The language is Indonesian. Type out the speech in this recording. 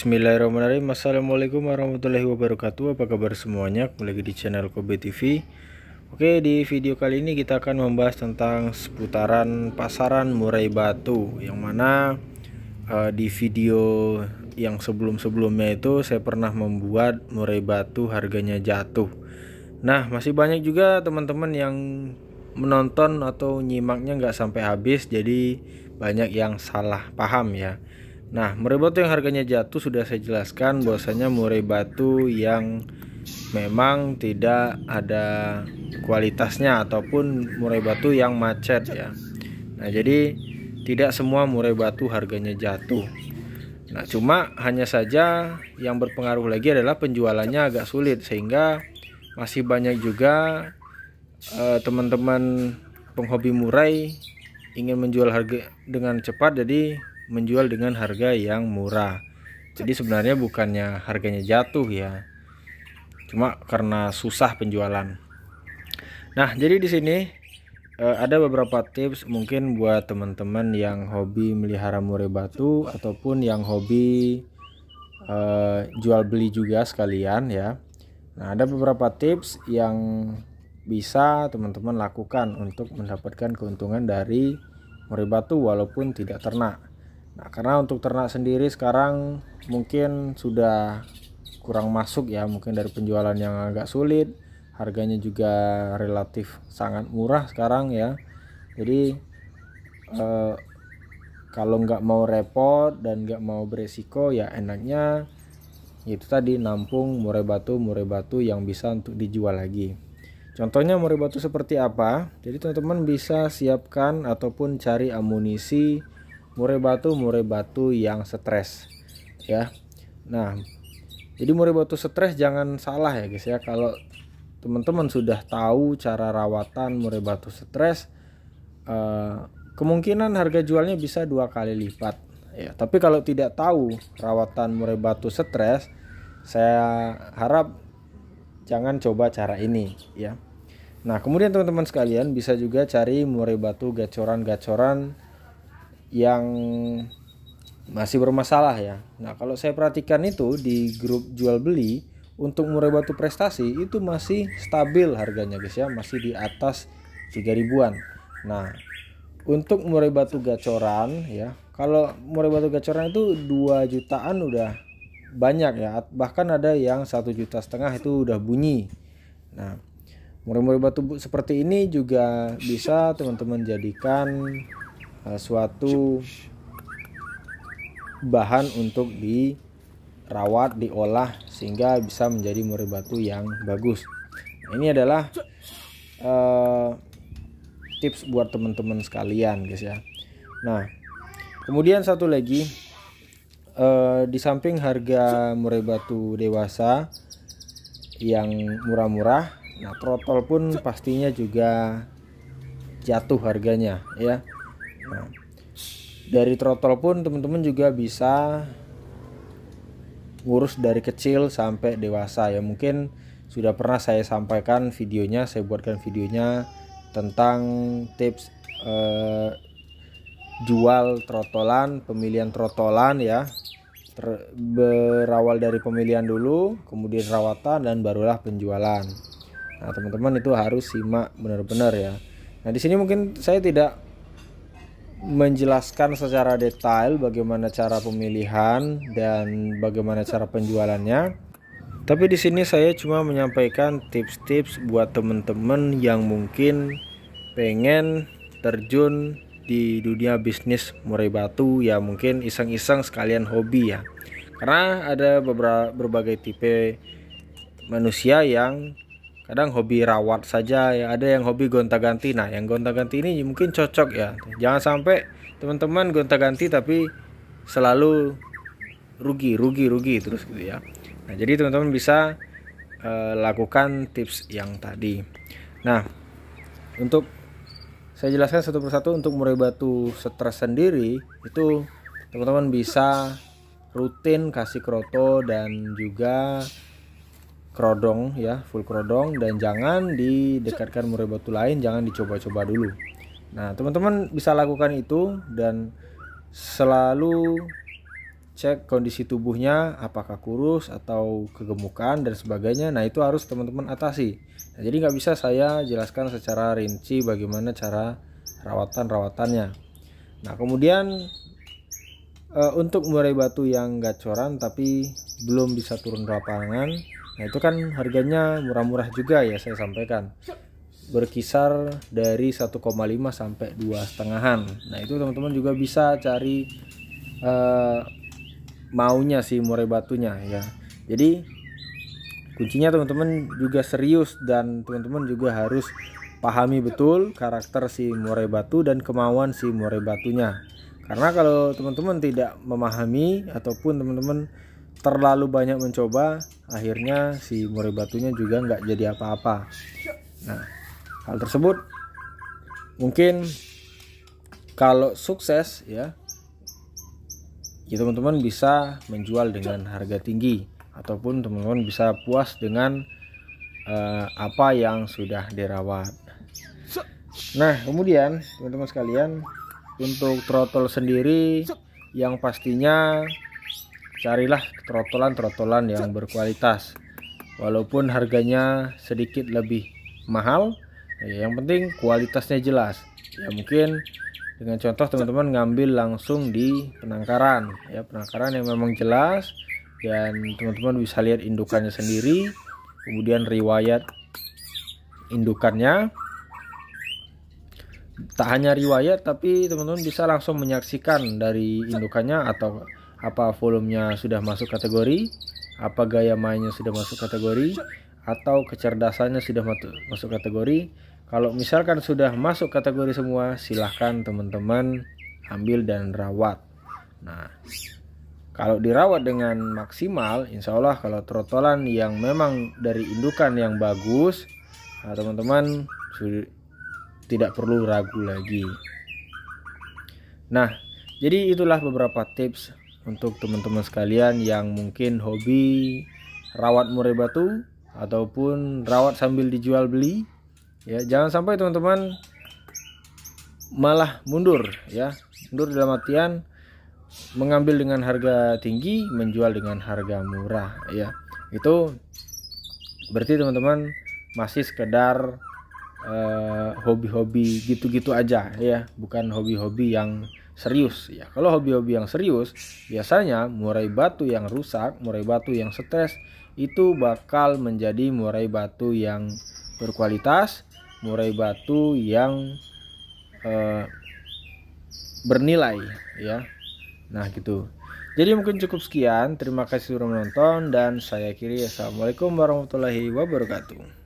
Bismillahirrahmanirrahim. Assalamualaikum warahmatullahi wabarakatuh. Apa kabar semuanya? Kembali lagi di channel Kobe TV. Oke, di video kali ini kita akan membahas tentang seputaran pasaran murai batu, yang mana di video yang sebelum-sebelumnya itu saya pernah membuat murai batu harganya jatuh. Nah, masih banyak juga teman-teman yang menonton atau nyimaknya nggak sampai habis, jadi banyak yang salah paham ya. Nah, murai batu yang harganya jatuh sudah saya jelaskan bahwasanya murai batu yang memang tidak ada kualitasnya ataupun murai batu yang macet ya. Nah, jadi tidak semua murai batu harganya jatuh. Nah, cuma hanya saja yang berpengaruh lagi adalah penjualannya agak sulit, sehingga masih banyak juga teman-teman penghobi murai ingin menjual harga dengan cepat, jadi menjual dengan harga yang murah. Jadi sebenarnya bukannya harganya jatuh ya, cuma karena susah penjualan. Nah, jadi di sini ada beberapa tips mungkin buat teman-teman yang hobi melihara murai batu ataupun yang hobi jual beli juga sekalian ya. Nah, ada beberapa tips yang bisa teman-teman lakukan untuk mendapatkan keuntungan dari murai batu walaupun tidak ternak. Nah, karena untuk ternak sendiri sekarang mungkin sudah kurang masuk ya, mungkin dari penjualan yang agak sulit, harganya juga relatif sangat murah sekarang ya. Jadi kalau nggak mau repot dan nggak mau beresiko ya, enaknya itu tadi nampung murai batu yang bisa untuk dijual lagi. Contohnya murai batu seperti apa? Jadi teman-teman bisa siapkan ataupun cari amunisi murai batu yang stres ya. Nah, jadi murai batu stres jangan salah ya guys ya. Kalau teman-teman sudah tahu cara rawatan murai batu stres, kemungkinan harga jualnya bisa 2 kali lipat ya. Tapi kalau tidak tahu rawatan murai batu stres, saya harap jangan coba cara ini ya. Nah, kemudian teman-teman sekalian bisa juga cari murai batu gacoran-gacoran yang masih bermasalah ya. Nah, kalau saya perhatikan itu di grup jual beli untuk murai batu prestasi itu masih stabil harganya guys ya, masih di atas 3 ribuan. Nah, untuk murai batu gacoran ya, kalau murai batu gacoran itu 2 jutaan udah banyak ya, bahkan ada yang 1,5 juta itu udah bunyi. Nah, murai batu seperti ini juga bisa teman-teman jadikan suatu bahan untuk dirawat, diolah sehingga bisa menjadi murai batu yang bagus. Nah, ini adalah tips buat teman-teman sekalian guys ya. Nah, kemudian satu lagi, di samping harga murai batu dewasa yang murah-murah, nah trotol pun pastinya juga jatuh harganya ya. Nah, dari trotol pun teman-teman juga bisa ngurus dari kecil sampai dewasa ya. Mungkin sudah pernah saya sampaikan videonya, saya buatkan videonya tentang tips jual trotolan, pemilihan trotolan ya. Berawal dari pemilihan dulu, kemudian rawatan, dan barulah penjualan. Nah, teman-teman itu harus simak benar-benar ya. Nah, di sini mungkin saya tidak menjelaskan secara detail bagaimana cara pemilihan dan bagaimana cara penjualannya. Tapi di sini saya cuma menyampaikan tips-tips buat teman-teman yang mungkin pengen terjun di dunia bisnis murai batu ya, mungkin iseng-iseng sekalian hobi ya. Karena ada berbagai tipe manusia yang kadang hobi rawat saja ya, ada yang hobi gonta-ganti. Nah, yang gonta-ganti ini mungkin cocok ya. Jangan sampai teman-teman gonta-ganti tapi selalu rugi terus gitu ya. Nah, jadi teman-teman bisa lakukan tips yang tadi. Nah, untuk saya jelaskan satu persatu untuk murai batu stres sendiri, itu teman-teman bisa rutin kasih kroto dan juga kerodong ya, full kerodong, dan jangan didekatkan murai batu lain, jangan dicoba-coba dulu. Nah, teman-teman bisa lakukan itu dan selalu cek kondisi tubuhnya apakah kurus atau kegemukan dan sebagainya. Nah itu harus teman-teman atasi. Nah, jadi nggak bisa saya jelaskan secara rinci bagaimana cara rawatannya. Nah kemudian untuk murai batu yang gacoran tapi belum bisa turun lapangan, nah itu kan harganya murah-murah juga ya, saya sampaikan berkisar dari 1,5 sampai 2,5-an. Nah itu teman-teman juga bisa cari maunya si murai batunya ya. Jadi kuncinya teman-teman juga serius, dan teman-teman juga harus pahami betul karakter si murai batu dan kemauan si murai batunya. Karena kalau teman-teman tidak memahami ataupun teman-teman terlalu banyak mencoba, akhirnya si murai batunya juga nggak jadi apa-apa. Nah hal tersebut mungkin kalau sukses ya teman-teman bisa menjual dengan harga tinggi, ataupun teman-teman bisa puas dengan apa yang sudah dirawat. Nah kemudian teman-teman sekalian, untuk throttle sendiri yang pastinya carilah trotolan yang berkualitas, walaupun harganya sedikit lebih mahal ya, yang penting kualitasnya jelas ya. Mungkin dengan contoh teman-teman ngambil langsung di penangkaran ya, penangkaran yang memang jelas, dan teman-teman bisa lihat indukannya sendiri, kemudian riwayat indukannya. Tak hanya riwayat, tapi teman-teman bisa langsung menyaksikan dari indukannya atau apa volumenya sudah masuk kategori, apa gaya mainnya sudah masuk kategori, atau kecerdasannya sudah masuk kategori. Kalau misalkan sudah masuk kategori semua, silahkan teman-teman ambil dan rawat. Nah kalau dirawat dengan maksimal, insya Allah kalau trotolan yang memang dari indukan yang bagus, nah, teman-teman tidak perlu ragu lagi. Nah jadi itulah beberapa tips untuk teman-teman sekalian yang mungkin hobi rawat murai batu ataupun rawat sambil dijual beli ya. Jangan sampai teman-teman malah mundur ya, mundur dalam artian mengambil dengan harga tinggi, menjual dengan harga murah ya. Itu berarti teman-teman masih sekedar hobi-hobi gitu-gitu aja ya, bukan hobi-hobi yang serius ya. Kalau hobi-hobi yang serius, biasanya murai batu yang rusak, murai batu yang stres itu bakal menjadi murai batu yang berkualitas, murai batu yang bernilai ya. Nah gitu. Jadi mungkin cukup sekian. Terima kasih sudah menonton, dan saya akhiri. Assalamualaikum warahmatullahi wabarakatuh.